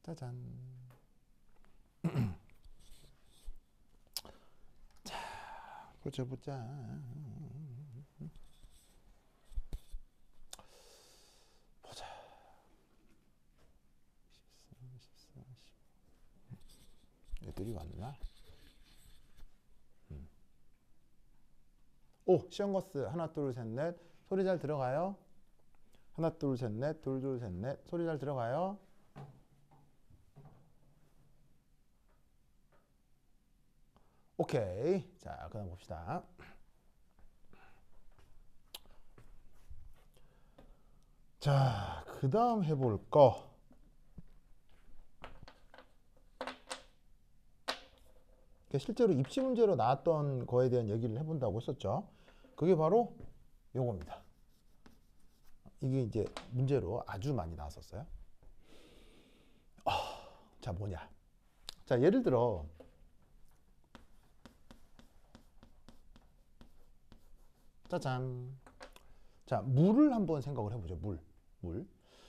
짜잔. 자, 보자. 보자. 14, 15. 애들이 왔나? 오, 시험거스 하나 둘 셋 넷 소리 잘 들어가요? 하나 둘 셋 넷 둘 셋 넷 소리 잘 들어가요? 오케이. 자, 그다음 봅시다. 자, 그다음 해볼 거. 실제로 입시 문제로 나왔던 거에 대한 얘기를 해본다고 했었죠. 그게 바로 요겁니다. 이게 이제 문제로 아주 많이 나왔었어요. 자, 뭐냐. 자, 예를 들어 짜잔. 자, 물을 한번 생각을 해보죠. 물.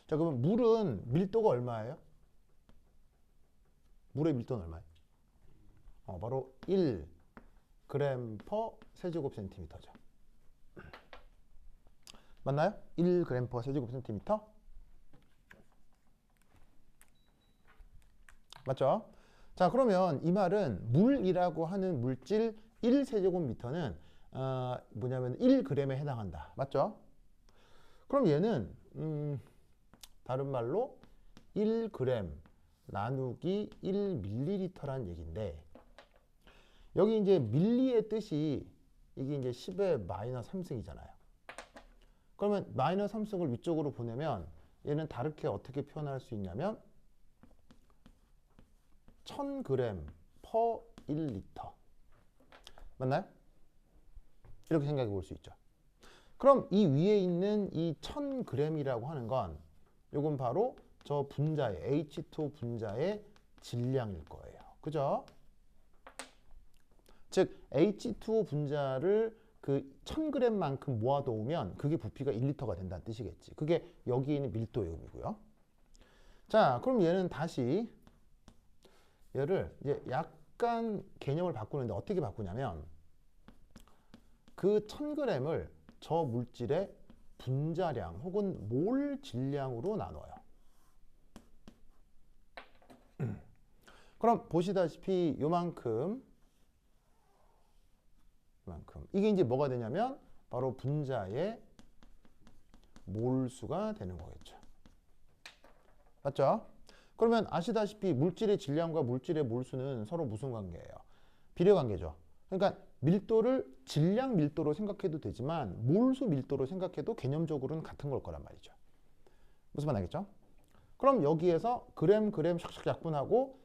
자, 그러면 물은 밀도가 얼마예요? 물의 밀도는 얼마예요? 바로 1g per 세제곱센티미터죠. 맞나요? 1g per 세제곱센티미터? 맞죠? 자, 그러면 이 말은 물이라고 하는 물질 1세제곱미터는 뭐냐면 1g에 해당한다. 맞죠? 그럼 얘는 다른 말로 1g 나누기 1ml라는 얘기인데, 여기 이제 밀리의 뜻이 이게 이제 10의 마이너스 3승이잖아요. 그러면 마이너스 3승을 위쪽으로 보내면 얘는 다르게 어떻게 표현할 수 있냐면 1000g per 1리터. 맞나요? 이렇게 생각해 볼 수 있죠. 그럼 이 위에 있는 이 1000g이라고 하는 건 요건 바로 저 분자의 H2O 분자의 질량일 거예요. 그죠? 즉 H2O 분자를 그 1000g만큼 모아놓으면 그게 부피가 1리터가 된다는 뜻이겠지. 그게 여기 있는 밀도의 의미고요. 자, 그럼 얘는 다시 얘를 이제 약간 개념을 바꾸는데 어떻게 바꾸냐면 그 1000g을 저 물질의 분자량 혹은 몰 질량으로 나눠요. 그럼 보시다시피 요만큼 이게 이제 뭐가 되냐면 바로 분자의 몰수가 되는 거겠죠. 맞죠? 그러면 아시다시피 물질의 질량과 물질의 몰수는 서로 무슨 관계예요? 비례 관계죠. 그러니까 밀도를 질량 밀도로 생각해도 되지만 몰수 밀도로 생각해도 개념적으로는 같은 걸 거란 말이죠. 무슨 말 알겠죠? 그럼 여기에서 그램 샥샥 약분하고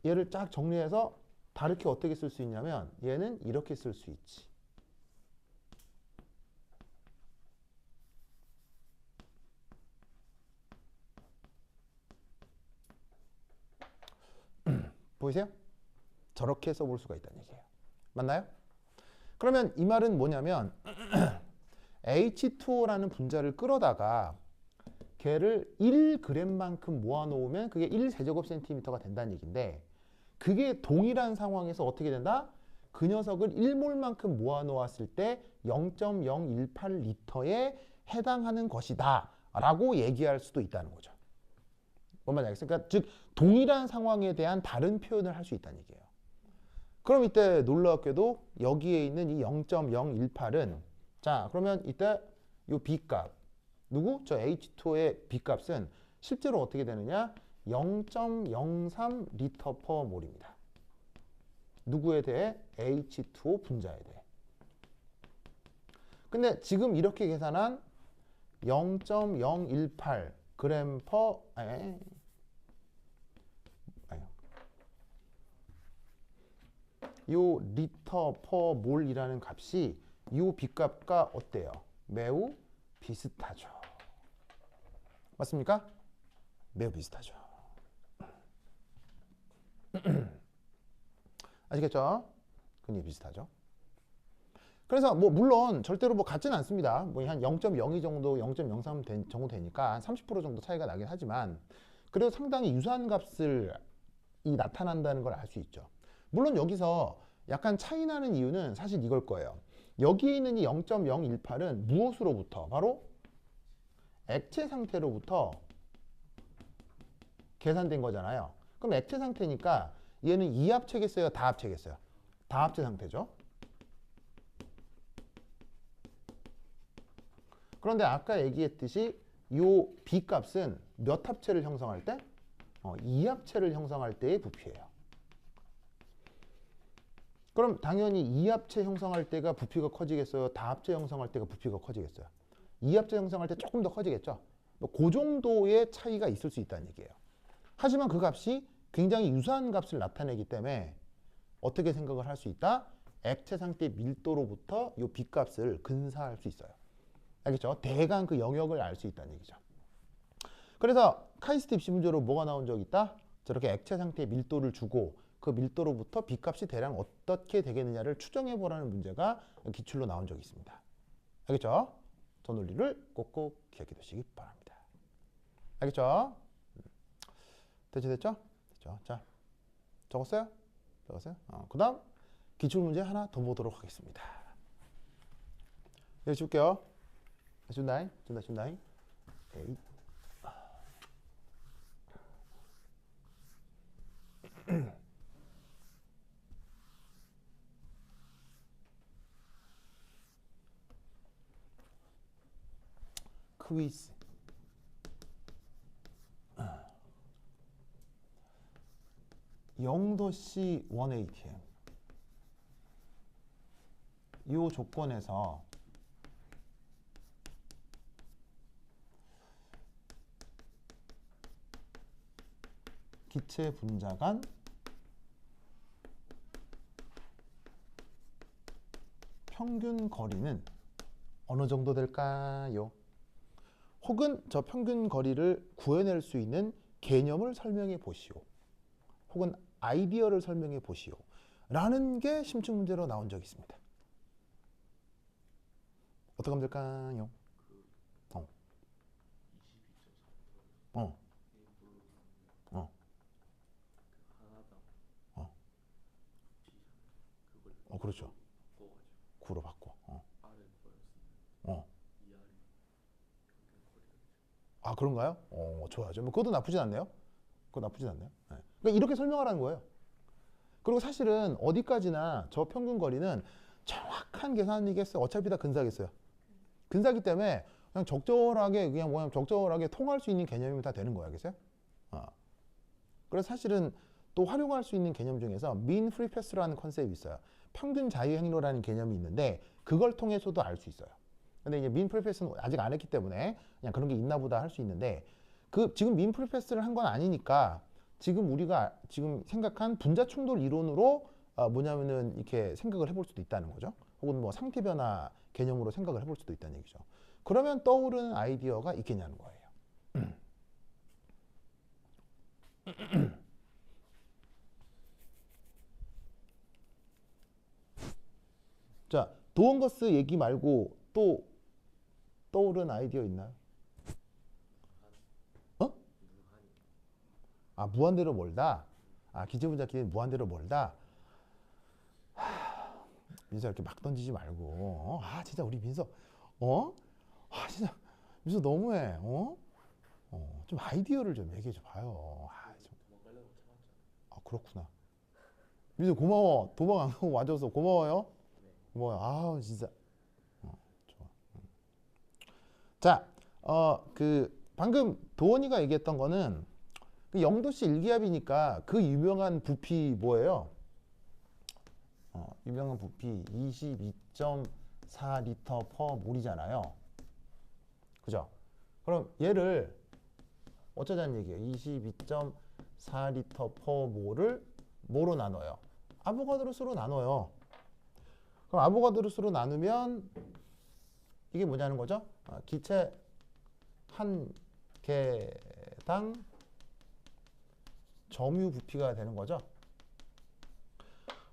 얘를 쫙 정리해서 다르게 어떻게 쓸 수 있냐면 얘는 이렇게 쓸 수 있지. 보이세요? 저렇게 써볼 수가 있다는 얘기예요. 맞나요? 그러면 이 말은 뭐냐면 H2O라는 분자를 끌어다가 걔를 1g만큼 모아놓으면 그게 1세제곱센티미터가 된다는 얘기인데, 그게 동일한 상황에서 어떻게 된다? 그 녀석을 1몰만큼 모아놓았을 때 0.018리터에 해당하는 것이다 라고 얘기할 수도 있다는 거죠. 뭔 말인지 알겠어요? 그러니까 즉 동일한 상황에 대한 다른 표현을 할 수 있다는 얘기예요. 그럼 이때 놀랍게도 여기에 있는 이 0.018은 자, 그러면 이때 이 B값 누구? 저 H2O의 B값은 실제로 어떻게 되느냐? 0.03리터 per 몰입니다. 누구에 대해? H2O 분자에 대해. 근데 지금 이렇게 계산한 0.018 그램 per 요 리터 per 몰이라는 값이 요 B값과 어때요? 매우 비슷하죠. 맞습니까? 매우 비슷하죠. 아시겠죠? 굉장히 비슷하죠. 그래서 뭐 물론 절대로 뭐 같지는 않습니다. 뭐 한 0.02 정도, 0.03 정도 되니까 한 30% 정도 차이가 나긴 하지만, 그래도 상당히 유사한 값을 나타난다는 걸 알 수 있죠. 물론 여기서 약간 차이 나는 이유는 사실 이걸 거예요. 여기 있는 이 0.018은 무엇으로부터? 바로 액체 상태로부터 계산된 거잖아요. 그럼 액체 상태니까 얘는 이합체겠어요? 다합체겠어요? 다합체 상태죠. 그런데 아까 얘기했듯이 이 B값은 몇 합체를 형성할 때? 이합체를 형성할 때의 부피예요. 그럼 당연히 이합체 형성할 때가 부피가 커지겠어요? 다합체 형성할 때가 부피가 커지겠어요? 이합체 형성할 때 조금 더 커지겠죠? 그 정도의 차이가 있을 수 있다는 얘기예요. 하지만 그 값이 굉장히 유사한 값을 나타내기 때문에 어떻게 생각을 할 수 있다? 액체 상태 밀도로부터 이 B값을 근사할 수 있어요. 알겠죠? 대강 그 영역을 알 수 있다는 얘기죠. 그래서 카이스트 입시 문제로 뭐가 나온 적 있다? 저렇게 액체 상태의 밀도를 주고 그 밀도로부터 B값이 대략 어떻게 되겠느냐를 추정해 보라는 문제가 기출로 나온 적이 있습니다. 알겠죠? 저 논리를 꼭꼭 기억해 두시기 바랍니다. 알겠죠? 됐죠? 자, 적었어요? 그 다음 기출 문제 하나 더 보도록 하겠습니다. 여기 줄게요. 준다잉. 에이. 퀴즈. 영도시 1ATM. 이 조건에서 기체 분자 간 평균 거리는 어느 정도 될까요? 혹은 저 평균 거리를 구해낼 수 있는 개념을 설명해 보시오. 혹은 아이디어를 설명해 보시오. 라는 게 심층 문제로 나온 적이 있습니다. 어떻게 하면 될까요? 그렇죠. 9로 바꿔. 아, 그런가요? 좋아요. 뭐 그것도 나쁘진 않네요. 네. 그러니까 이렇게 설명하라는 거예요. 그리고 사실은 어디까지나 저 평균 거리는 정확한 계산이겠어요. 어차피 다 근사겠어요. 근사기 때문에 그냥 적절하게 통할 수 있는 개념이면 다 되는 거야, 알겠어요? 그래서 사실은 또 활용할 수 있는 개념 중에서 mean free pass라는 컨셉이 있어요. 평균 자유 행로라는 개념이 있는데 그걸 통해서도 알 수 있어요. 근데 이제 mean free pass는 아직 안 했기 때문에 그냥 그런 게 있나 보다 할 수 있는데 지금 mean free pass를 한 건 아니니까 지금 우리가 지금 생각한 분자 충돌 이론으로 뭐냐면은 이렇게 생각을 해볼 수도 있다는 거죠. 혹은 뭐 상태 변화 개념으로 생각을 해볼 수도 있다는 얘기죠. 그러면 떠오르는 아이디어가 있겠냐는 거예요. 자, 도원거스 얘기 말고 또 떠오른 아이디어 있나요? 무한대로 멀다. 기체분자 길이는 무한대로 멀다. 민서 이렇게 막 던지지 말고. 진짜 우리 민서. 진짜 민서 너무해. 좀 아이디어를 좀 얘기해 줘 봐요. 그렇구나. 민서 고마워. 도망 안 가고 와줘서 고마워요. 고마워요. 진짜. 좋아. 자, 방금 도원이가 얘기했던 거는 그 영도씨 일기압이니까 그 유명한 부피 뭐예요? 유명한 부피 22.4리터 퍼 몰이잖아요. 그죠? 그럼 얘를 어쩌자는 얘기예요? 22.4리터 퍼 몰을 뭐로 나눠요? 아보가드로 수로 나눠요. 그럼 아보가드로 수로 나누면 이게 뭐냐는 거죠? 기체 한 개당 점유 부피가 되는 거죠.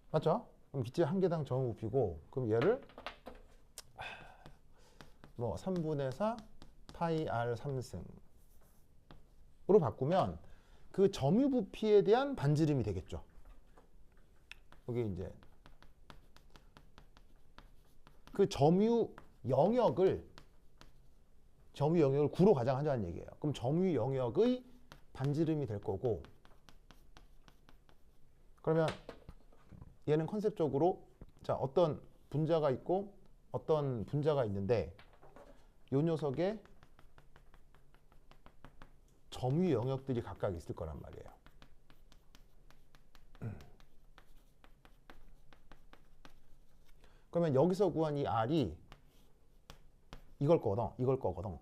맞죠? 그럼 기체 한 개당 점유 부피고, 그럼 얘를 뭐 3분의 4 파이 R 3승으로 바꾸면 그 점유 부피에 대한 반지름이 되겠죠. 여기 이제 그 점유 영역을 9로 가장하자는 얘기예요. 그럼 점유 영역의 반지름이 될 거고, 그러면 얘는 컨셉적으로 자, 어떤 분자가 있고 어떤 분자가 있는데 요 녀석의 점유 영역들이 각각 있을 거란 말이에요. 그러면 여기서 구한 이 R이 이걸 거거든.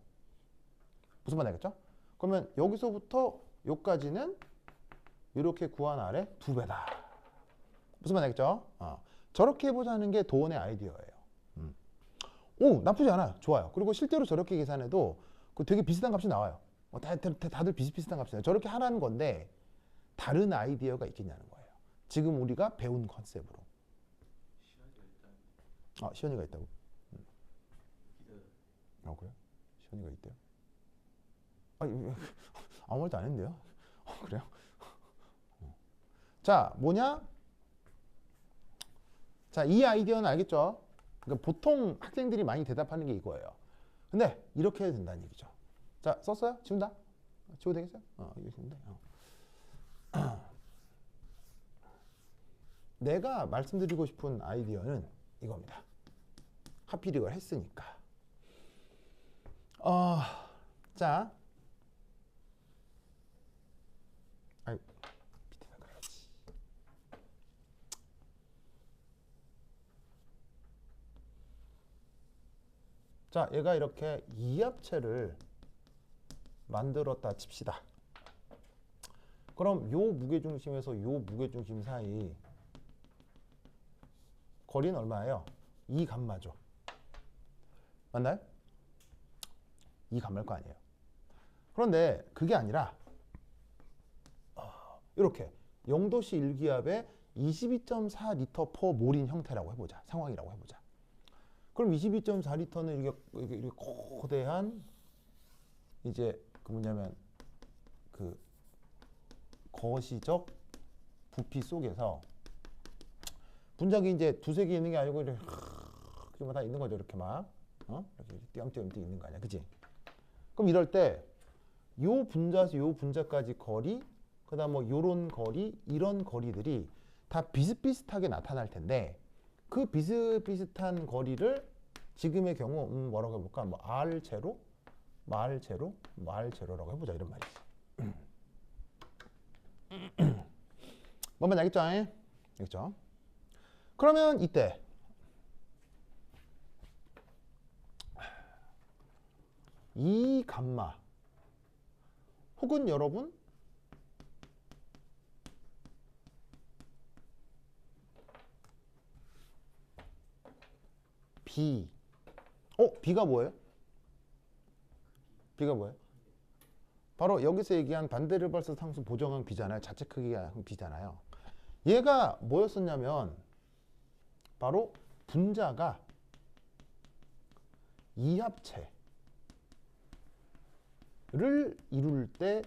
무슨 말 알겠죠? 그러면 여기서부터 여기까지는 이렇게 구한 R의 2배다. 무슨 말 알겠죠? 저렇게 해보자는 게 도원의 아이디어예요. 오, 나쁘지 않아요. 좋아요. 그리고 실제로 저렇게 계산해도 되게 비슷한 값이 나와요. 다들 비슷비슷한 값이 나와요. 저렇게 하라는 건데 다른 아이디어가 있겠냐는 거예요. 지금 우리가 배운 컨셉으로. 시연이가 있다고? 그래요? 시연이가 있대요? 아무 말도 안 했는데요? 그래요? 자, 뭐냐? 자, 이 아이디어는 알겠죠? 그러니까 보통 학생들이 많이 대답하는 게 이거예요. 근데 이렇게 해도 된다는 얘기죠. 자, 썼어요? 지운다? 지워도 되겠어요? 이거 있는데. 내가 말씀드리고 싶은 아이디어는 이겁니다. 하필 이걸 했으니까. 자. 밑에다 그래야지. 자, 얘가 이렇게 이합체를 만들었다 칩시다. 그럼 요 무게중심에서 요 무게중심 사이 거리는 얼마예요? 2감마죠. 맞나요? 2감마일 거 아니에요. 그런데 그게 아니라 이렇게 0도씨 1기압에 22.4L per 몰인 형태라고 해보자. 상황이라고 해보자. 그럼 22.4L는 이렇게 거대한 이제 그 뭐냐면 그 거시적 부피 속에서 분자기 이제 두세 개 있는 게 아니고 이렇게 다 있는 거죠. 이렇게 막 이렇게 띄엄띄엄 있는 거 아니야, 그지? 그럼 이럴 때 요 분자에서 요 분자까지 거리, 그다음 뭐 요런 거리, 이런 거리들이 다 비슷비슷하게 나타날 텐데 그 비슷비슷한 거리를 지금의 경우 뭐라고 해볼까? 뭐 R 제로, 말 제로, 말 제로라고 해보자 이런 말이지. 뭔 말인지 알겠죠? 알겠죠? 그러면 이때 이 감마 혹은 여러분 B B가 뭐예요? B가 뭐예요? 바로 여기서 얘기한 반데르발스 상수 보정항 B잖아요. 자체 크기가 B잖아요. 얘가 뭐였었냐면 바로 분자가 이합체를 이룰 때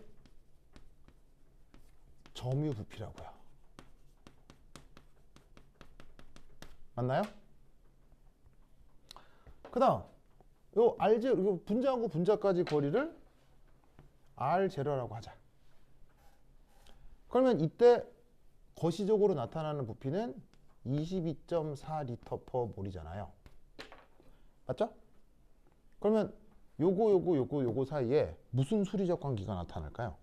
점유 부피라고요. 맞나요? 그 다음 요 R0, 분자하고 분자까지 거리를 R0라고 하자. 그러면 이때 거시적으로 나타나는 부피는 22.4L per 몰이잖아요. 맞죠? 그러면 요거 사이에 무슨 수리적 관계가 나타날까요?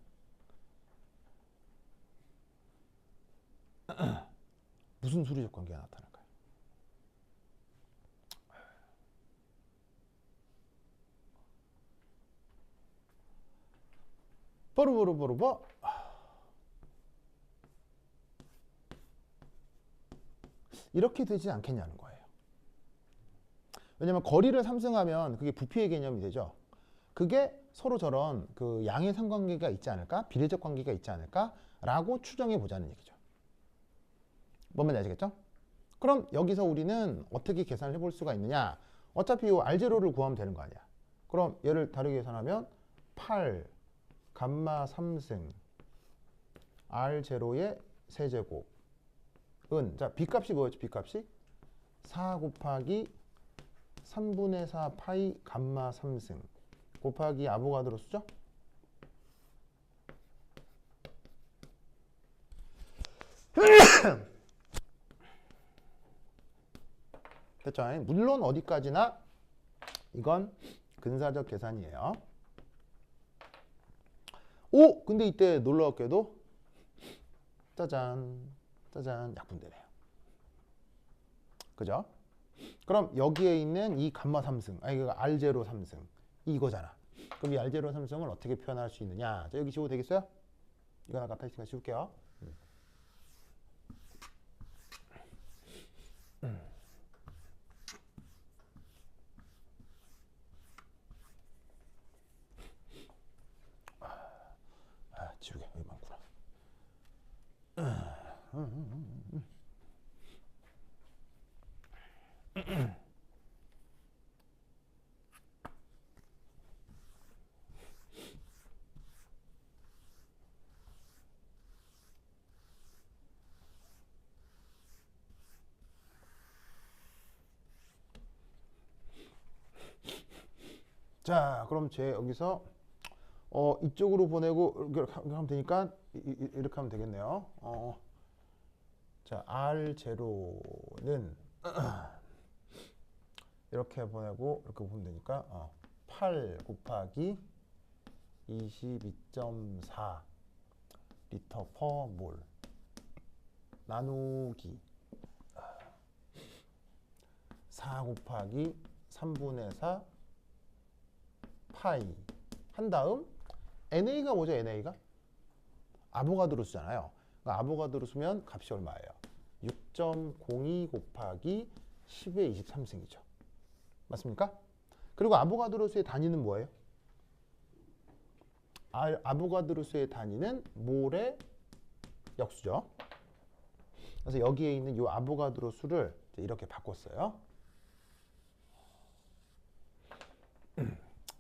무슨 수리적 관계가 나타날까요? 버르버르버르버 이렇게 되지 않겠냐는 거예요. 왜냐면 거리를 상승하면 그게 부피의 개념이 되죠. 그게 서로 저런 그 양의 상관계가 있지 않을까? 비례적 관계가 있지 않을까? 라고 추정해 보자는 얘기죠. 뭔 말인지 아시겠죠? 그럼 여기서 우리는 어떻게 계산을 해볼 수가 있느냐? 어차피 이 R0를 구하면 되는 거 아니야. 그럼 얘를 다르게 계산하면 8 감마 3승 R0의 세제곱은 자 B값이 뭐였죠? B값이 4 곱하기 3분의 4 파이 감마 3승 곱하기 아보가드로 수죠? 됐죠? 물론 어디까지나 이건 근사적 계산이에요. 오! 근데 이때 놀라웠게도 짜잔 짜잔 약분되네요. 그죠? 그럼 여기에 있는 이 감마 3승 아니 이거 R0 3승 이거잖아. 그럼 이 R0 3승을 어떻게 표현할 수 있느냐? 자, 여기 지워도 되겠어요? 이거 하나 갖다 있으니까 지울게요. 지우개 여기 많구나. 자, 그럼 제 여기서 이쪽으로 보내고 이렇게 하면 되니까 이렇게 하면 되겠네요. 자, R0는 이렇게 보내고 이렇게 보면 되니까 8 곱하기 22.4 리터 퍼 몰 나누기 4 곱하기 3분의 4 파이 한 다음 NA가 뭐죠? NA가? 아보가드로 쓰잖아요. 그러니까 아보가드로 쓰면 값이 얼마예요? 6.02 곱하기 10의 23승이죠. 맞습니까? 그리고 아보가드로스의 단위는 뭐예요? 아보가드로스의 단위는 몰의 역수죠. 그래서 여기에 있는 이 아보가드로 수를 이렇게 바꿨어요.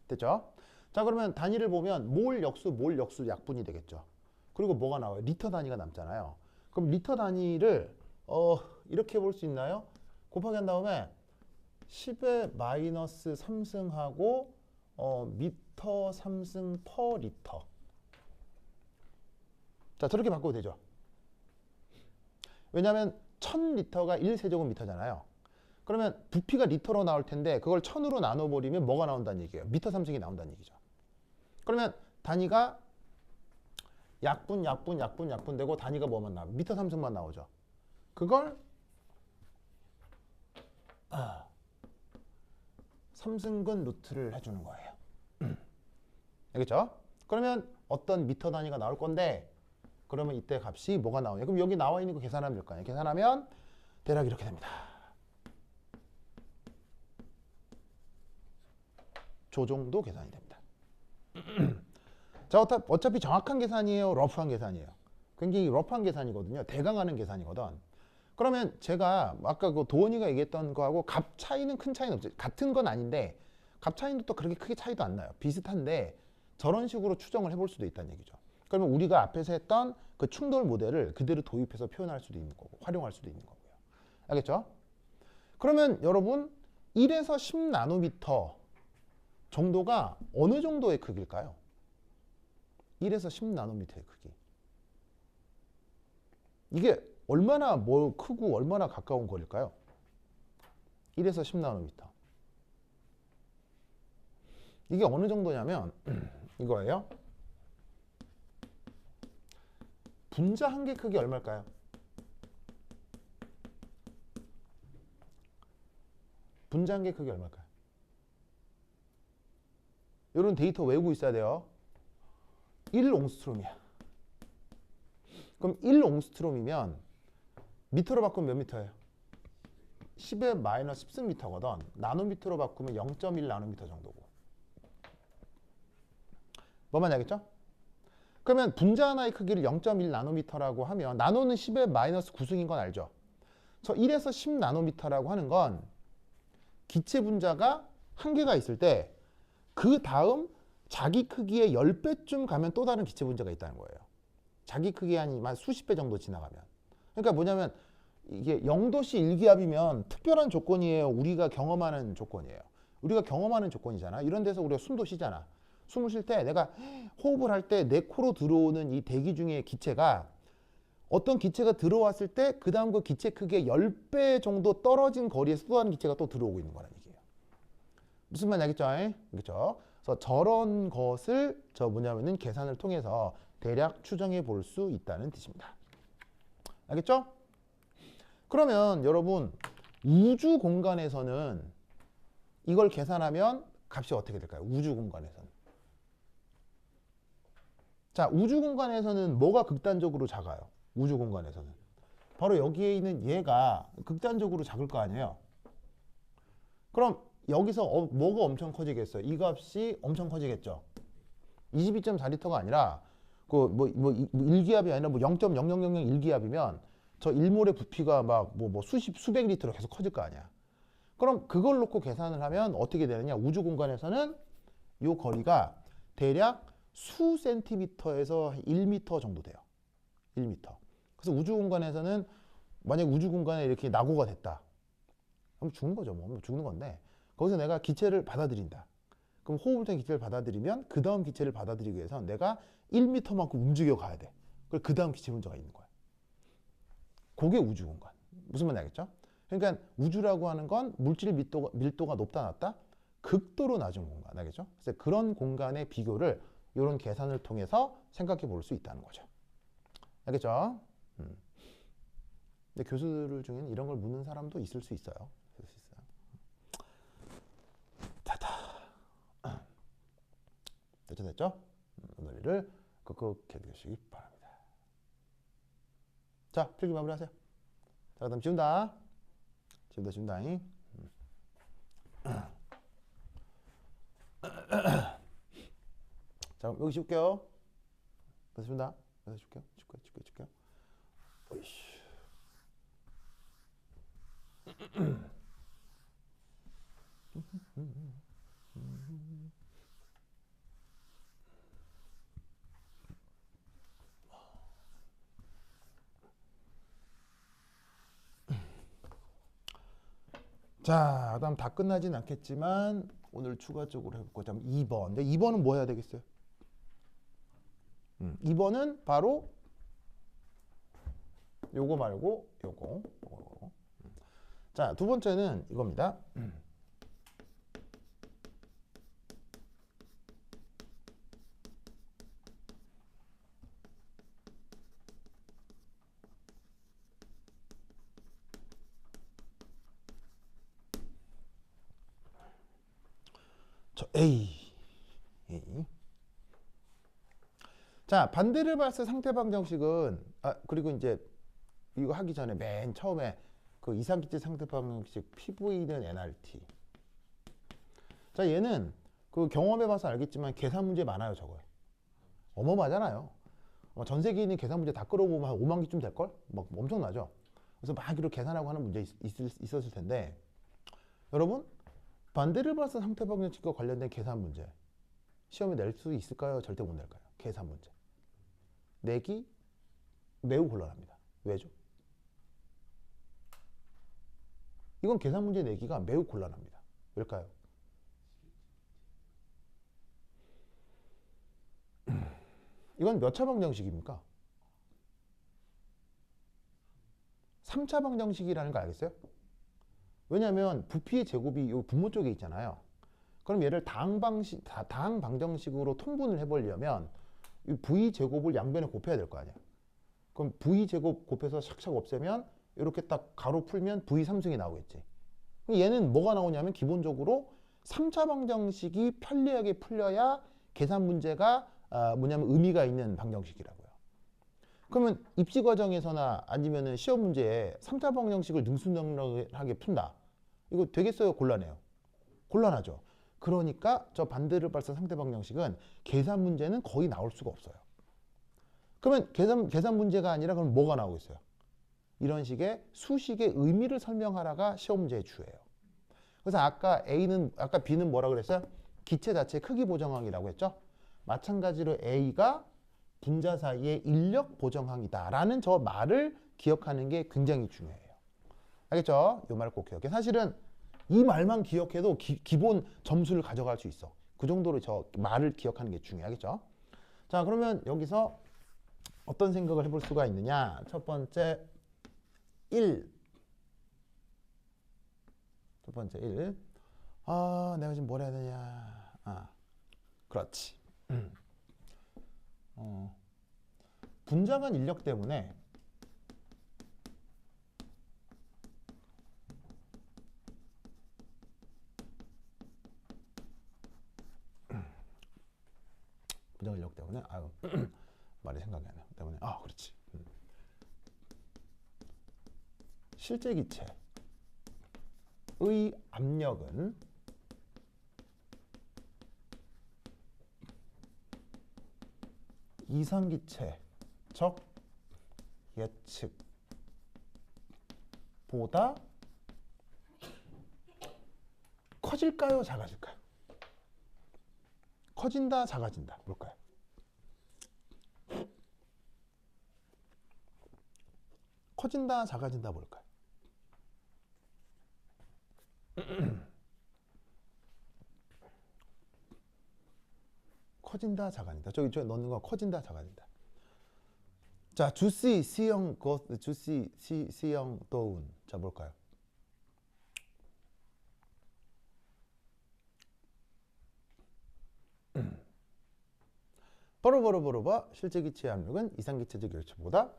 됐죠? 자, 그러면 단위를 보면 몰 역수 약분이 되겠죠. 그리고 뭐가 나와요? 리터 단위가 남잖아요. 그럼 리터 단위를 이렇게 볼 수 있나요? 곱하기 한 다음에 10의 마이너스 3승하고 미터 3승 퍼 리터. 자, 저렇게 바꿔도 되죠. 왜냐하면 1000리터가 1세제곱미터잖아요. 그러면 부피가 리터로 나올 텐데 그걸 1000으로 나눠버리면 뭐가 나온다는 얘기예요? 미터 3승이 나온다는 얘기죠. 그러면 단위가 약분 되고 단위가 뭐만 나와요? 미터 3승만 나오죠. 그걸 3승근 루트를 해주는 거예요. 알겠죠? 그러면 어떤 미터 단위가 나올 건데 그러면 이때 값이 뭐가 나오냐? 그럼 여기 나와 있는 거 계산하면 될 거 아니에요? 계산하면 대략 이렇게 됩니다. 저 정도 계산이 됩니다. 자, 어차피 정확한 계산이에요? 러프한 계산이에요? 굉장히 러프한 계산이거든요. 대강하는 계산이거든. 그러면 제가 아까 그 도원이가 얘기했던 거하고 값 차이는 큰 차이는 없죠. 같은 건 아닌데 값 차이는 또 그렇게 크게 차이도 안 나요. 비슷한데 저런 식으로 추정을 해볼 수도 있다는 얘기죠. 그러면 우리가 앞에서 했던 그 충돌 모델을 그대로 도입해서 표현할 수도 있는 거고 활용할 수도 있는 거고요. 알겠죠? 그러면 여러분 1에서 10나노미터 정도가 어느 정도의 크기일까요? 1에서 10나노미터의 크기. 이게 얼마나 크고 얼마나 가까운 거릴까요? 1에서 10나노미터. 이게 어느 정도냐면 이거예요. 분자 한 개 크기 얼마일까요? 분자 한 개 크기 얼마일까요? 이런 데이터 외우고 있어야 돼요. 1옹스트롬이야. 그럼 1옹스트롬이면 미터로 바꾸면 몇 미터예요? 10의 마이너스 10승미터거든. 나노미터로 바꾸면 0.1 나노미터 정도고. 뭐만 알겠죠? 그러면 분자 하나의 크기를 0.1 나노미터라고 하면 나노는 10의 마이너스 9승인 건 알죠? 저 1에서 10 나노미터라고 하는 건 기체 분자가 한 개가 있을 때 그 다음 자기 크기의 10배쯤 가면 또 다른 기체 분자가 있다는 거예요. 자기 크기 한 수십 배 정도 지나가면. 그러니까 뭐냐면 이게 0도씨 일기압이면 특별한 조건이에요. 우리가 경험하는 조건이에요. 우리가 경험하는 조건이잖아. 이런 데서 우리가 숨도 쉬잖아. 숨을 쉴 때 내가 호흡을 할 때 내 코로 들어오는 이 대기 중에 기체가 어떤 기체가 들어왔을 때 그 다음 그 기체 크기의 10배 정도 떨어진 거리에서 또 다른 기체가 또 들어오고 있는 거라는 얘기예요. 무슨 말인지 알겠죠? 그렇죠? 그래서 저런 것을 뭐냐면은 계산을 통해서 대략 추정해 볼 수 있다는 뜻입니다. 알겠죠? 그러면 여러분 우주 공간에서는 이걸 계산하면 값이 어떻게 될까요? 우주 공간에서는. 자, 우주 공간에서는 뭐가 극단적으로 작아요? 우주 공간에서는. 바로 여기에 있는 얘가 극단적으로 작을 거 아니에요? 그럼 여기서 뭐가 엄청 커지겠어요? 이 값이 엄청 커지겠죠? 22.4리터가 아니라 그 1기압이 아니라 0.00001기압이면 저 1몰의 부피가 막 수백 리터로 계속 커질 거 아니야. 그럼 그걸 놓고 계산을 하면 어떻게 되느냐? 우주 공간에서는 이 거리가 대략 수 센티미터에서 1미터 정도 돼요. 1미터. 그래서 우주 공간에서는 만약 우주 공간에 이렇게 낙오가 됐다. 그럼 죽는 거죠. 뭐 죽는 건데 거기서 내가 기체를 받아들인다. 그럼 호흡을 통해 기체를 받아들이면 그 다음 기체를 받아들이기 위해서 내가 1미터만큼 움직여 가야 돼. 그리고 그 다음 기체 문제가 있는 거야. 그게 우주 공간. 무슨 말인지 알겠죠? 그러니까 우주라고 하는 건 물질 밀도가 높다 낮다? 극도로 낮은 공간. 알겠죠? 그래서 그런 공간의 비교를 이런 계산을 통해서 생각해 볼 수 있다는 거죠. 알겠죠? 근데 교수들 중에는 이런 걸 묻는 사람도 있을 수 있어요. 됐죠? 논리를 끄끄 해두시기 바랍니다. 자, 필기 마무리하세요. 자, 그다음 지운다. 지운다잉. 자, 여기 지울게요. 그래서 지운다. 그래서 지울게요. 오이씨. 자, 그다음 다 끝나진 않겠지만 오늘 추가적으로 해볼 거 2번. 2번은 뭐 해야 되겠어요? 2번은 바로 요거 말고 요거. 자, 두 번째는 이겁니다. A. 자, 반대를 봤을 상태 방정식은 그리고 이제 이거 하기 전에 맨 처음에 그 이상기체 상태 방정식 PV는 nRT. 자, 얘는 그 경험해 봐서 알겠지만 계산 문제 많아요, 저거에. 어마어마하잖아요. 전 세계에 있는 계산 문제 다 끌어보면 한 5만 개쯤 될 걸? 막 엄청나죠. 그래서 막 이렇게 계산하고 하는 문제 있었을 텐데, 여러분 반대를 봤을 상태 방정식과 관련된 계산 문제 시험에 낼 수 있을까요? 절대 못 낼까요? 계산 문제 내기 매우 곤란합니다. 왜죠? 이건 계산 문제 내기가 매우 곤란합니다. 왜일까요? 이건 몇 차 방정식입니까? 3차 방정식이라는 거 알겠어요? 왜냐하면 부피의 제곱이 요 분모 쪽에 있잖아요. 그럼 얘를 다항 방정식으로 통분을 해보려면 이 v 제곱을 양변에 곱해야 될 거 아니야. 그럼 v 제곱 곱해서 샥샥 없애면 이렇게 딱 가로 풀면 v 3승이 나오겠지. 얘는 뭐가 나오냐면 기본적으로 3차 방정식이 편리하게 풀려야 계산 문제가 뭐냐면 의미가 있는 방정식이라고요. 그러면 입시 과정에서나 아니면은 시험 문제에 3차 방정식을 능수능란하게 푼다. 이거 되겠어요? 곤란해요? 곤란하죠. 그러니까 저 반대를 발사 상태 방정식은 계산 문제는 거의 나올 수가 없어요. 그러면 계산 문제가 아니라 그럼 뭐가 나오겠어요? 이런 식의 수식의 의미를 설명하라가 시험 문제의 주예요. 그래서 아까 B는 뭐라 그랬어요? 기체 자체 크기 보정항이라고 했죠? 마찬가지로 A가 분자 사이의 인력 보정항이다라는 저 말을 기억하는 게 굉장히 중요해요. 알겠죠? 이 말을 꼭 기억해. 사실은 이 말만 기억해도 기본 점수를 가져갈 수 있어. 그 정도로 저 말을 기억하는 게 중요하겠죠? 자, 그러면 여기서 어떤 생각을 해볼 수가 있느냐? 첫 번째 1. 첫 번째 1. 아, 내가 지금 뭘 해야 되냐? 아, 그렇지. 분자 간 인력 때문에 분자 간 인력 때문에 아유 말이 생각이 안 나. 때문에 아, 그렇지. 실제 기체의 압력은 이상기체적 예측보다 커질까요? 작아질까요? 커진다, 작아진다. 뭘까요? 커진다, 작아진다. 뭘까요? 커진다, 작아진다. 저기 넣는 거 커진다, 작아진다. 자, 주시, 시형, 주시, 시형, 도운. 자, 뭘까요? 버러버러버러버 실제 기체의 압력은 이상기체적 열체보다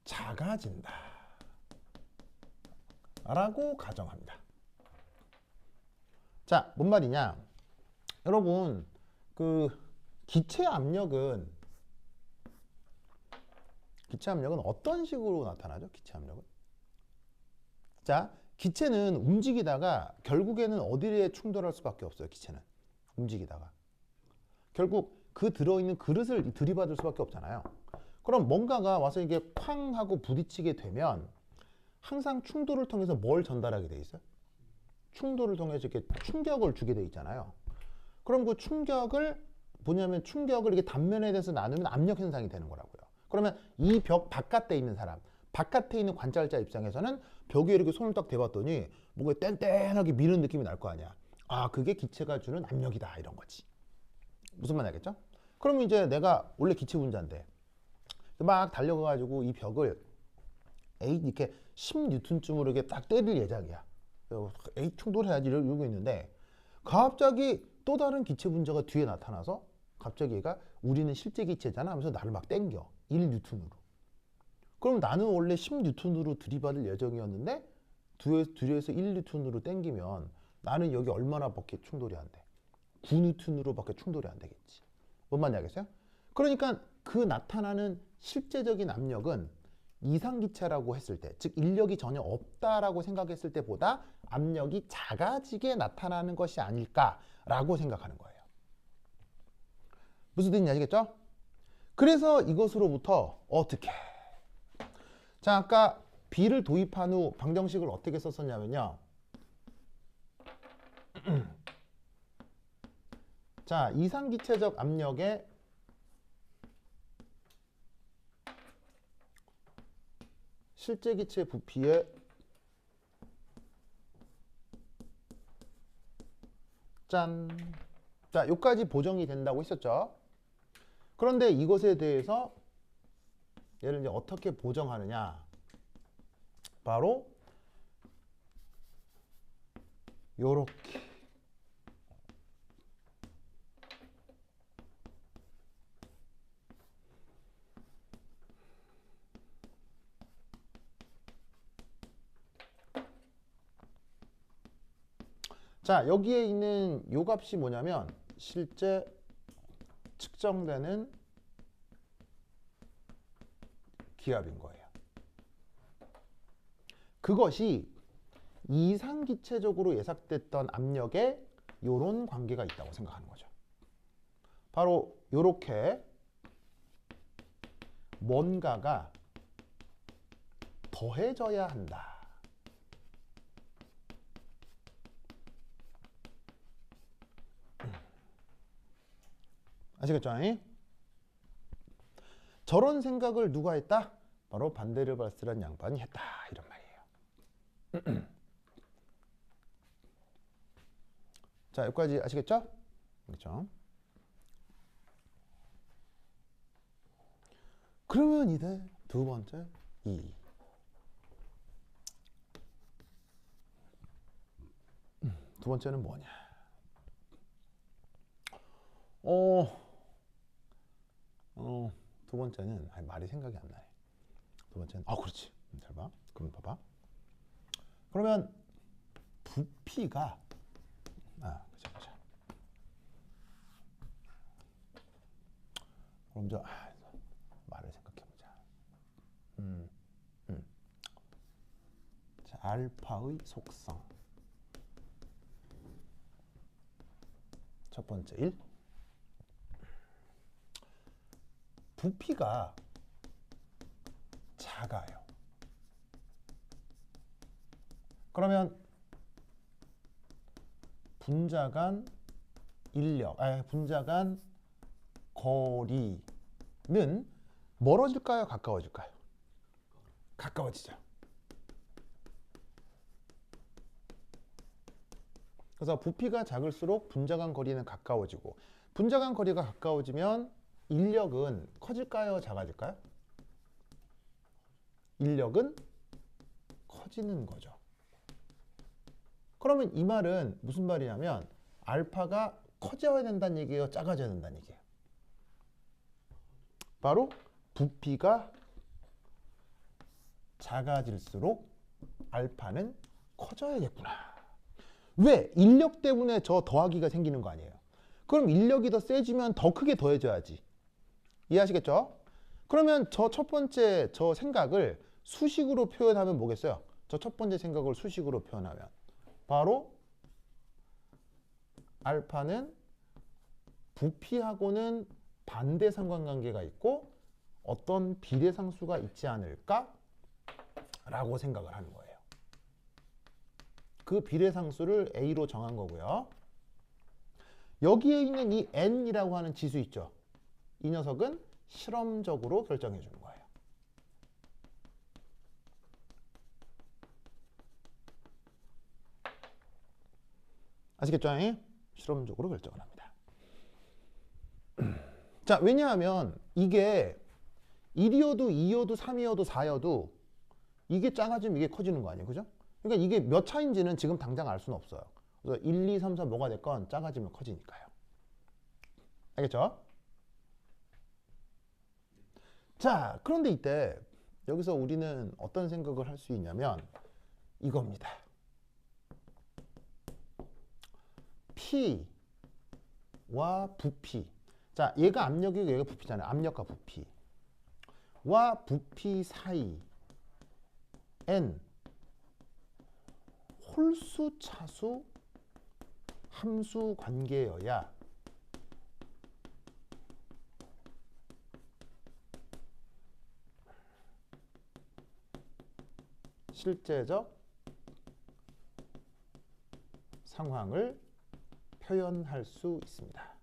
작아진다 라고 가정합니다. 자, 뭔 말이냐? 여러분, 그 기체 압력은 어떤 식으로 나타나죠? 기체 압력은? 자, 기체는 움직이다가 결국에는 어디에 충돌할 수밖에 없어요. 기체는 움직이다가 결국 그 들어있는 그릇을 들이받을 수밖에 없잖아요. 그럼 뭔가가 와서 이게 쾅 하고 부딪히게 되면 항상 충돌을 통해서 뭘 전달하게 돼 있어요? 충돌을 통해서 이렇게 충격을 주게 돼 있잖아요. 그럼 그 충격을 뭐냐면 충격을 이게 단면에 대해서 나누면 압력 현상이 되는 거라고요. 그러면 이 벽 바깥에 있는 사람, 바깥에 있는 관찰자 입장에서는 벽에 이렇게 손을 딱 대봤더니 뭔가 땡땡하게 미는 느낌이 날 거 아니야. 아, 그게 기체가 주는 압력이다 이런 거지. 무슨 말 알겠죠? 그러면 이제 내가 원래 기체 분자인데 막 달려가가지고 이 벽을 이렇게 10N쯤으로 이렇게 딱 때릴 예정이야. 충돌해야지 이러고 있는데 갑자기 또 다른 기체 분자가 뒤에 나타나서 갑자기 얘가 우리는 실제 기체잖아 하면서 나를 막 땡겨 1N으로. 그럼 나는 원래 10N으로 들이받을 예정이었는데 뒤에서 1N으로 땡기면 나는 여기 얼마나 밖에 충돌이 안 돼? 9N으로 밖에 충돌이 안 되겠지. 뭔 말인지 알겠어요? 그러니까 그 나타나는 실제적인 압력은 이상기체라고 했을 때, 즉 인력이 전혀 없다라고 생각했을 때보다 압력이 작아지게 나타나는 것이 아닐까라고 생각하는 거예요. 무슨 뜻인지 아시겠죠? 그래서 이것으로부터 어떻게? 자, 아까 B를 도입한 후 방정식을 어떻게 썼었냐면요. 자, 이상기체적 압력의 실제 기체 부피에 짠. 자, 여기까지 보정이 된다고 했었죠. 그런데 이것에 대해서 얘를 이제 어떻게 보정하느냐? 바로 요렇게. 자, 여기에 있는 요 값이 뭐냐면 실제 측정되는 기압인 거예요. 그것이 이상기체적으로 예상됐던 압력에 요런 관계가 있다고 생각하는 거죠. 바로 요렇게 뭔가가 더해져야 한다. 아시겠죠? 저런 생각을 누가 했다? 바로 반데르발스라는 양반이 했다. 이런 말이에요. 자, 여기까지 아시겠죠? 그렇죠? 그러면 이제 두 번째 두 번째는 뭐냐? 두 번째는 말이 생각이 안 나네. 두 번째는 그렇지. 잘 봐. 그럼 봐봐. 그러면 부피가 그죠. 그럼 저 말을 생각해보자. 자, 알파의 속성. 첫 번째 1. 부피가 작아요. 그러면 분자 간 인력, 분자 간 거리는 멀어질까요? 가까워질까요? 가까워지죠. 그래서 부피가 작을수록 분자 간 거리는 가까워지고, 분자 간 거리가 가까워지면 인력은 커질까요? 작아질까요? 인력은 커지는 거죠. 그러면 이 말은 무슨 말이냐면 알파가 커져야 된다는 얘기예요? 작아져야 된다는 얘기예요? 바로 부피가 작아질수록 알파는 커져야겠구나. 왜? 인력 때문에 저 더하기가 생기는 거 아니에요? 그럼 인력이 더 세지면 더 크게 더해져야지. 이해하시겠죠? 그러면 저 첫 번째 저 생각을 수식으로 표현하면 뭐겠어요? 저 첫 번째 생각을 수식으로 표현하면 바로 알파는 부피하고는 반대 상관관계가 있고 어떤 비례상수가 있지 않을까? 라고 생각을 하는 거예요. 그 비례상수를 A로 정한 거고요. 여기에 있는 이 N이라고 하는 지수 있죠? 이 녀석은 실험적으로 결정해 주는 거예요. 아시겠죠? 실험적으로 결정을 합니다. 자, 왜냐하면 이게 1이어도 2이어도 3이어도 4이어도 이게 작아지면 이게 커지는 거 아니에요? 그죠? 그러니까 이게 몇 차인지는 지금 당장 알 수는 없어요. 그래서 1, 2, 3, 4 뭐가 됐건 작아지면 커지니까요. 알겠죠? 자, 그런데 이때 여기서 우리는 어떤 생각을 할 수 있냐면 이겁니다. P와 부피. 자, 얘가 압력이고 얘가 부피잖아요. 압력과 부피와 부피 사이 N 홀수 차수 함수 관계여야 실제적 상황을 표현할 수 있습니다.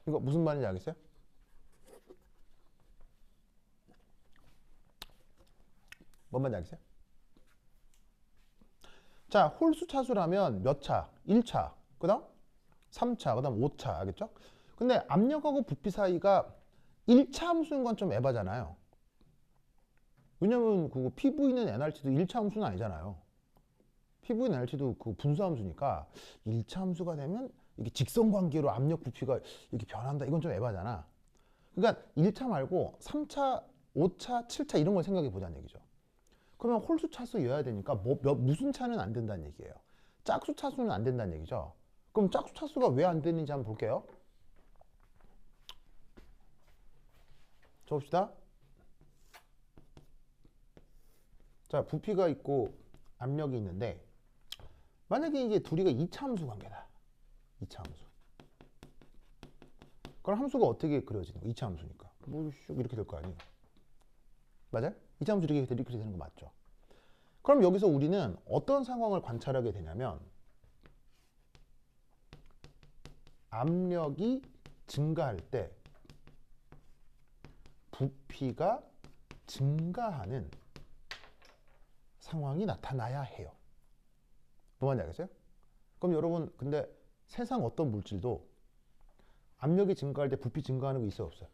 이거 무슨 말인지 알겠어요? 뭔 말인지 알겠어요? 자, 홀수 차수라면 몇 차? 1차, 그 다음 3차, 그 다음 5차, 알겠죠? 근데 압력하고 부피 사이가 1차 함수인 건 좀 에바잖아요. 왜냐면 그 PV는 NRT도 1차 함수는 아니잖아요. PV는 NRT도 그 분수 함수니까 1차 함수가 되면 이게 직선 관계로 압력 부피가 이렇게 변한다. 이건 좀 에바잖아. 그러니까 1차 말고 3차, 5차, 7차 이런 걸 생각해 보자는 얘기죠. 그러면 홀수 차수여야 되니까 무슨 차는 안 된다는 얘기예요. 짝수 차수는 안 된다는 얘기죠. 그럼 짝수 차수가 왜 안 되는지 한번 볼게요. 적읍시다. 자, 부피가 있고 압력이 있는데 만약에 이게 둘이가 2차 함수 관계다. 2차 함수. 그럼 함수가 어떻게 그려지는 거야? 2차 함수니까. 뭐 이렇게 될 거 아니에요. 맞아요? 2차 함수 이렇게 되는 거 맞죠? 그럼 여기서 우리는 어떤 상황을 관찰하게 되냐면 압력이 증가할 때 부피가 증가하는 상황이 나타나야 해요. 뭔 말인지 알겠어요? 그럼 여러분 근데 세상 어떤 물질도 압력이 증가할 때 부피 증가하는 거 있어요, 없어요?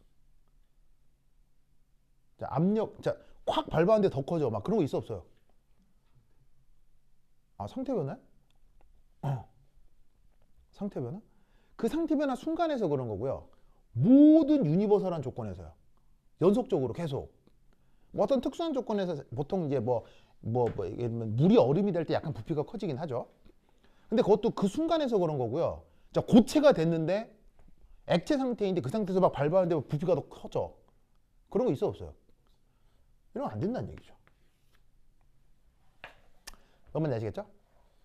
자, 압력, 자, 확 밟았는데 더 커져. 막 그런 거 있어, 없어요? 아, 상태 변화? 상태 변화? 그 상태 변화 순간에서 그런 거고요. 모든 유니버설한 조건에서요. 연속적으로 계속. 뭐 어떤 특수한 조건에서 보통 이제 예를 들면 물이 얼음이 될 때 약간 부피가 커지긴 하죠. 근데 그것도 그 순간에서 그런 거고요. 자, 고체가 됐는데 액체 상태인데 그 상태에서 막 밟았는데 부피가 더 커져. 그런 거 있어, 없어요? 이러면 안 된다는 얘기죠. 여러분 아시겠죠?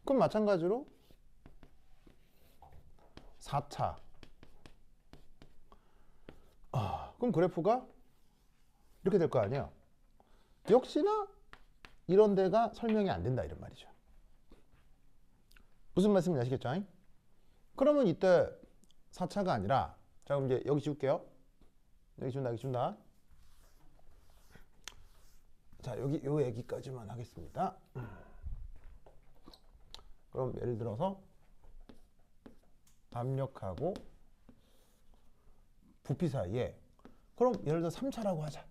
그럼 마찬가지로 4차. 그럼 그래프가 이렇게 될 거 아니에요. 역시나 이런 데가 설명이 안 된다 이런 말이죠. 무슨 말씀인지 아시겠죠? 그러면 이때 4차가 아니라 자 그럼 이제 여기 지울게요. 여기 지운다, 여기 지운다. 자 여기 요 얘기까지만 하겠습니다. 그럼 예를 들어서 압력하고 부피 사이에 그럼 예를 들어 3차라고 하자.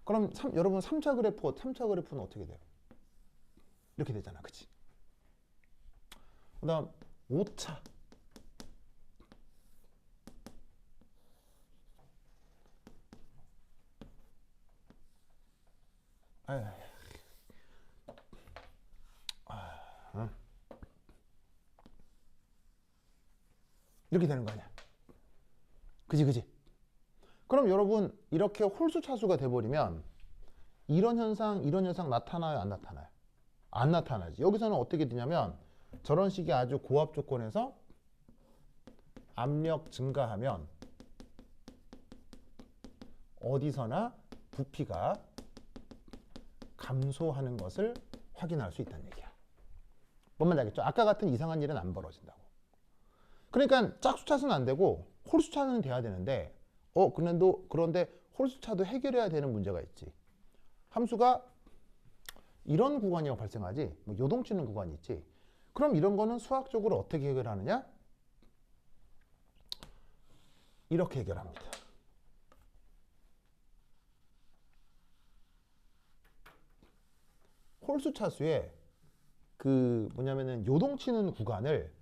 그럼 여러분 3차 그래프는 어떻게 돼요? 이렇게 되잖아, 그치? 그 다음 5차. 이렇게 되는 거 아니야? 그지? 그럼 여러분 이렇게 홀수 차수가 돼버리면 이런 현상 나타나요, 안 나타나요? 안 나타나지. 여기서는 어떻게 되냐면 저런 식의 아주 고압 조건에서 압력 증가하면 어디서나 부피가 감소하는 것을 확인할 수 있다는 얘기야. 뭔 말인지 알겠죠? 아까 같은 이상한 일은 안 벌어진다고. 그러니까 짝수차수는 안 되고 홀수차는 돼야 되는데 그런데 홀수차도 해결해야 되는 문제가 있지. 함수가 이런 구간이 발생하지 뭐 요동치는 구간이 있지. 그럼 이런 거는 수학적으로 어떻게 해결하느냐? 이렇게 해결합니다. 홀수차수에 그 뭐냐면은 요동치는 구간을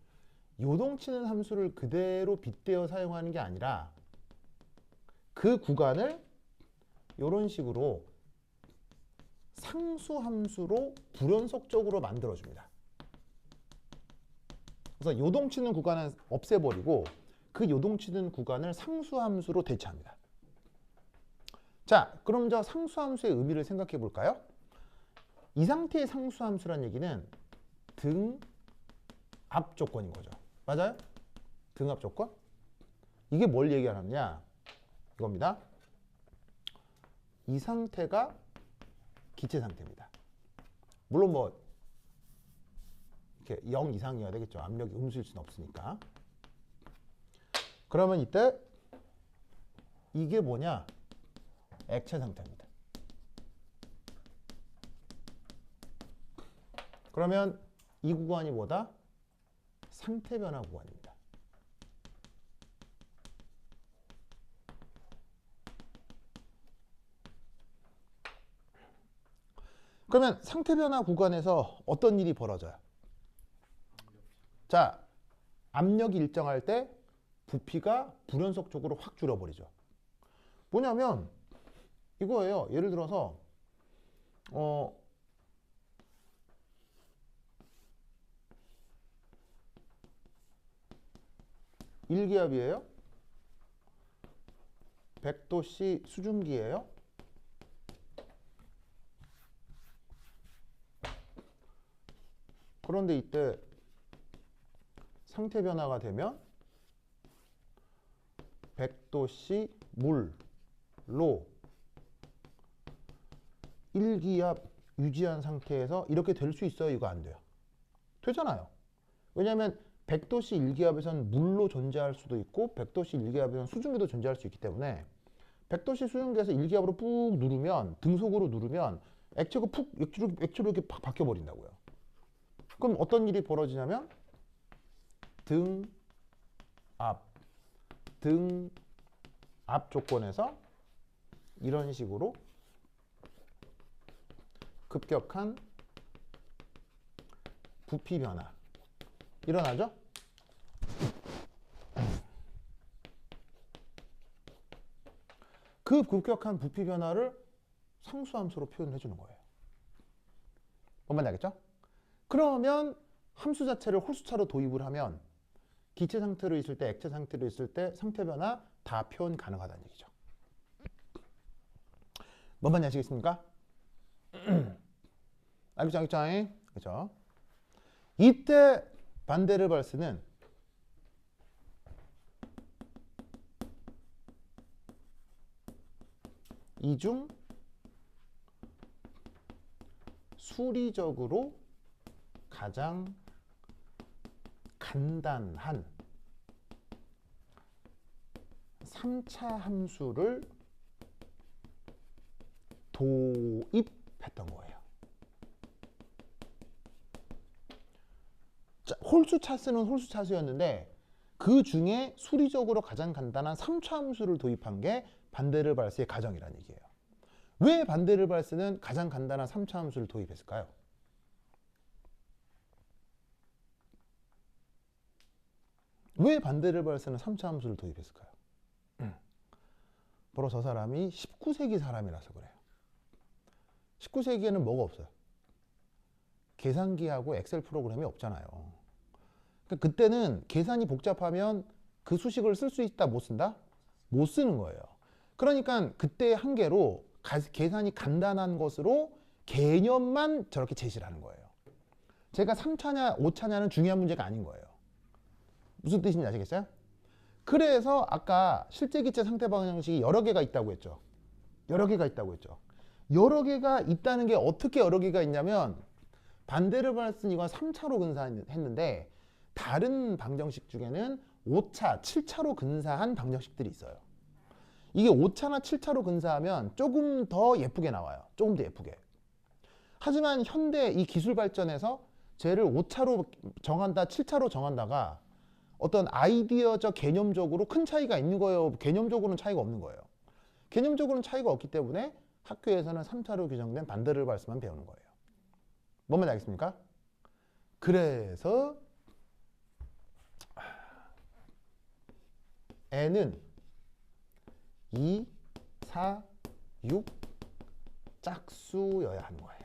요동치는 함수를 그대로 빗대어 사용하는 게 아니라 그 구간을 이런 식으로 상수함수로 불연속적으로 만들어줍니다. 그래서 요동치는 구간은 없애버리고 그 요동치는 구간을 상수함수로 대체합니다. 자, 그럼 저 상수함수의 의미를 생각해 볼까요? 이 상태의 상수함수란 얘기는 등압 조건인 거죠. 맞아요? 등압 조건? 이게 뭘 얘기하느냐? 이겁니다. 이 상태가 기체 상태입니다. 물론 뭐 이렇게 0 이상이어야 되겠죠. 압력이 음수일 수는 없으니까. 그러면 이때 이게 뭐냐? 액체 상태입니다. 그러면 이 구간이 뭐다? 상태 변화 구간입니다. 그러면 상태 변화 구간에서 어떤 일이 벌어져요? 자, 압력이 일정할 때 부피가 불연속적으로 확 줄어버리죠. 뭐냐면 이거예요. 예를 들어서 1기압이에요. 100도씨 수증기예요. 그런데 이때 상태 변화가 되면 100도씨 물로 1기압 유지한 상태에서 이렇게 될 수 있어요? 이거 안 돼요. 되잖아요. 왜냐하면 100도씨 일기압에서는 물로 존재할 수도 있고 100도씨 일기압에서는 수증기도 존재할 수 있기 때문에 100도씨 수증기에서 일기압으로 꾹 누르면 등속으로 누르면 액체가 푹 액체로 이렇게 팍 바뀌어 버린다고요. 그럼 어떤 일이 벌어지냐면 등 앞 조건에서 이런 식으로 급격한 부피 변화 일어나죠? 그 급격한 부피 변화를 상수함수로 표현해 주는 거예요. 뭔 말인지 알겠죠? 그러면 함수 자체를 홀수차로 도입을 하면 기체 상태로 있을 때, 액체 상태로 있을 때 상태 변화 다 표현 가능하다는 얘기죠. 뭔 말인지 아시겠습니까? 알겠죠? 그렇죠? 이때 반데르발스는 이중 수리적으로 가장 간단한 3차 함수를 도입했던 거예요. 자, 홀수 차수는 홀수 차수였는데 그 중에 수리적으로 가장 간단한 3차 함수를 도입한 게 반데르발스의 가정이라는 얘기예요. 왜 반데르발스는 가장 간단한 3차 함수를 도입했을까요? 왜 반데르발스는 3차 함수를 도입했을까요? 바로 저 사람이 19세기 사람이라서 그래요. 19세기에는 뭐가 없어요? 계산기하고 엑셀 프로그램이 없잖아요. 그러니까 그때는 계산이 복잡하면 그 수식을 쓸 수 있다, 못 쓴다? 못 쓰는 거예요. 그러니까 그때 한계로 계산이 간단한 것으로 개념만 저렇게 제시를 하는 거예요. 제가 3차냐 5차냐는 중요한 문제가 아닌 거예요. 무슨 뜻인지 아시겠어요? 그래서 아까 실제 기체 상태 방정식이 여러 개가 있다고 했죠. 여러 개가 있다고 했죠. 여러 개가 있다는 게 어떻게 여러 개가 있냐면 반데르발스는 이건 3차로 근사했는데 다른 방정식 중에는 5차, 7차로 근사한 방정식들이 있어요. 이게 5차나 7차로 근사하면 조금 더 예쁘게 나와요. 조금 더 예쁘게. 하지만 현대 이 기술 발전에서 쟤를 5차로 정한다, 7차로 정한다가 어떤 아이디어적 개념적으로 큰 차이가 있는 거예요? 개념적으로는 차이가 없는 거예요. 개념적으로는 차이가 없기 때문에 학교에서는 3차로 규정된 반데르발스만 배우는 거예요. 뭔 말인지 알겠습니까? 그래서 N은 2, 4, 6 짝수여야 하는 거예요.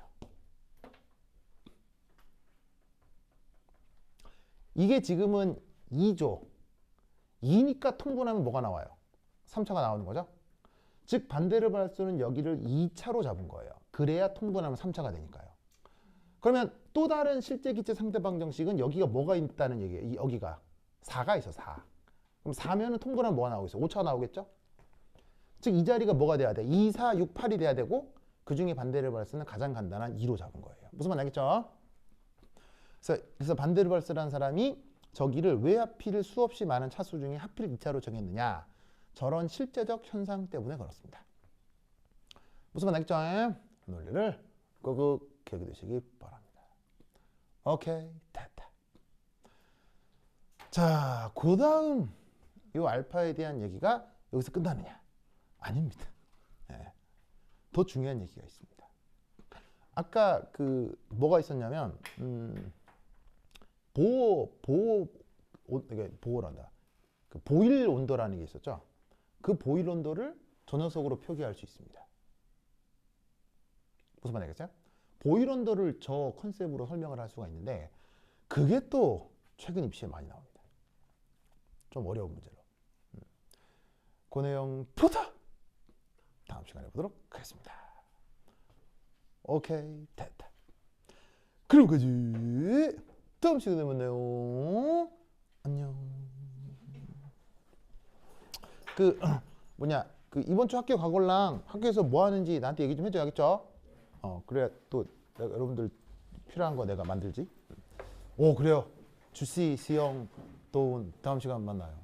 이게 지금은 2조. 2니까 통분하면 뭐가 나와요? 3차가 나오는 거죠. 즉 반데르발스는 여기를 2차로 잡은 거예요. 그래야 통분하면 3차가 되니까요. 그러면 또 다른 실제 기체 상태 방정식은 여기가 뭐가 있다는 얘기예요. 여기가 4가 있어. 4. 그럼 4면은 통분하면 뭐가 나오겠어? 5차가 나오겠죠? 즉 이 자리가 뭐가 돼야 돼? 2, 4, 6, 8이 돼야 되고 그 중에 반데르발스는 가장 간단한 2로 잡은 거예요. 무슨 말 알겠죠? 그래서 반데르발스라는 사람이 저기를 왜 하필 수없이 많은 차수 중에 하필 2차로 정했느냐. 저런 실제적 현상 때문에 그렇습니다. 무슨 말 알겠죠? 논리를 꾹꾹 기억해두시기 바랍니다. 오케이, 됐다. 자, 그 다음 이 알파에 대한 얘기가 여기서 끝나느냐? 아닙니다. 네. 더 중요한 얘기가 있습니다. 아까 그 뭐가 있었냐면 보호란다. 그 보일 온도라는 게 있었죠. 그 보일 온도를 저 녀석으로 표기할 수 있습니다. 무슨 말 알겠어요? 보일 온도를 저 컨셉으로 설명을 할 수가 있는데 그게 또 최근 입시에 많이 나옵니다. 좀 어려운 문제로. 그 내용 보다 다음 시간에 보도록 하겠습니다. 오케이, 됐다. 그럼까지 다음 시간에 만나요. 안녕. 그 이번 주 학교 가골랑 학교에서 뭐 하는지 나한테 얘기 좀 해줘야겠죠? 그래야 또 여러분들 필요한 거 내가 만들지. 오, 그래요. 주씨, 시영, 또 다음 시간 만나요.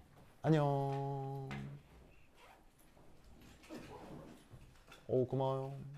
안녕. 오, 고마워요.